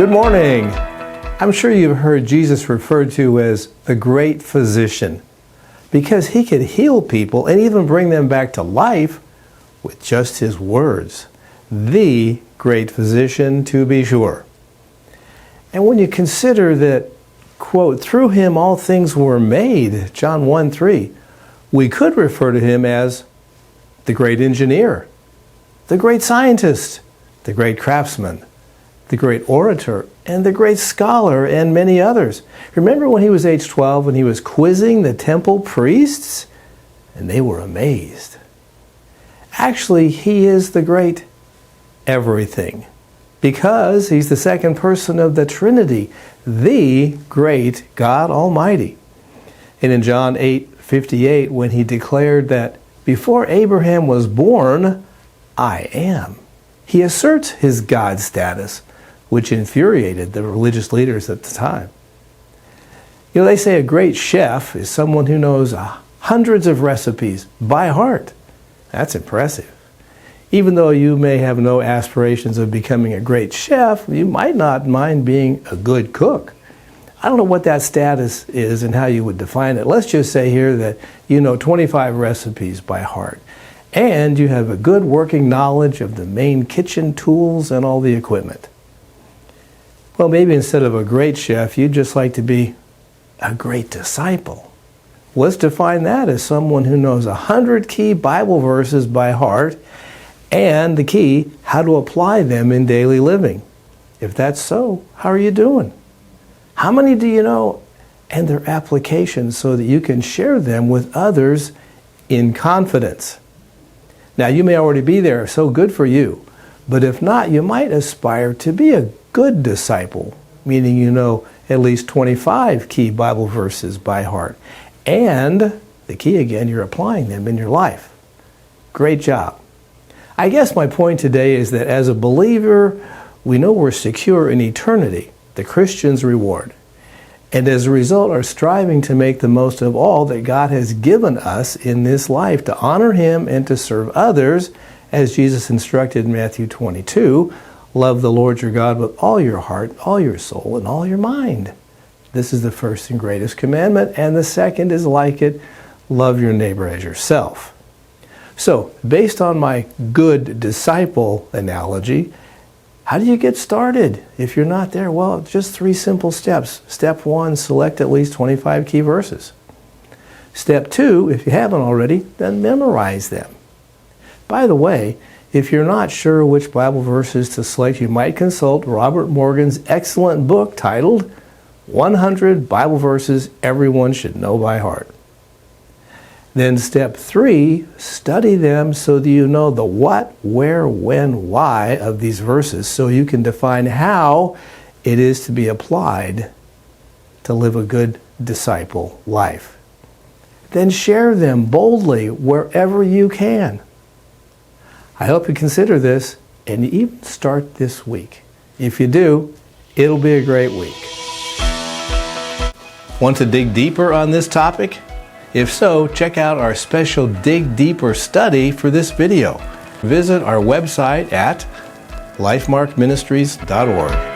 Good morning. I'm sure you've heard Jesus referred to as the great physician because he could heal people and even bring them back to life with just his words. The great physician, to be sure. And when you consider that, quote, through him all things were made, John 1:3, we could refer to him as the great engineer, the great scientist, the great craftsman, the great orator, and the great scholar, and many others. Remember when he was age 12 and he was quizzing the temple priests? And they were amazed. Actually, he is the great everything because he's the second person of the Trinity, the great God Almighty. And in John 8:58, when he declared that before Abraham was born, I am, he asserts his God status, which infuriated the religious leaders at the time. You know, they say a great chef is someone who knows hundreds of recipes by heart. That's impressive. Even though you may have no aspirations of becoming a great chef, you might not mind being a good cook. I don't know what that status is and how you would define it. Let's just say here that you know 25 recipes by heart, and you have a good working knowledge of the main kitchen tools and all the equipment. Well, maybe instead of a great chef, you'd just like to be a great disciple. Let's define that as someone who knows 100 key Bible verses by heart and the key, how to apply them in daily living. If that's so, how are you doing? How many do you know and their applications so that you can share them with others in confidence? Now, you may already be there, so good for you. But if not, you might aspire to be a good disciple, meaning you know at least 25 key Bible verses by heart. And the key again, you're applying them in your life. Great job. I guess my point today is that as a believer, we know we're secure in eternity, the Christian's reward. And as a result, are striving to make the most of all that God has given us in this life, to honor him and to serve others, as Jesus instructed in Matthew 22, love the Lord your God with all your heart, all your soul, and all your mind. This is the first and greatest commandment, and the second is like it, love your neighbor as yourself. So, based on my good disciple analogy, how do you get started if you're not there? Well, just 3 simple steps. Step 1, select at least 25 key verses. Step 2, if you haven't already, then memorize them. By the way, if you're not sure which Bible verses to select, you might consult Robert Morgan's excellent book titled 100 Bible Verses Everyone Should Know by Heart. Then step 3, study them so that you know the what, where, when, why of these verses so you can define how it is to be applied to live a good disciple life. Then share them boldly wherever you can. I hope you consider this and even start this week. If you do, it'll be a great week. Want to dig deeper on this topic? If so, check out our special Dig Deeper study for this video. Visit our website at lifemarkministries.org.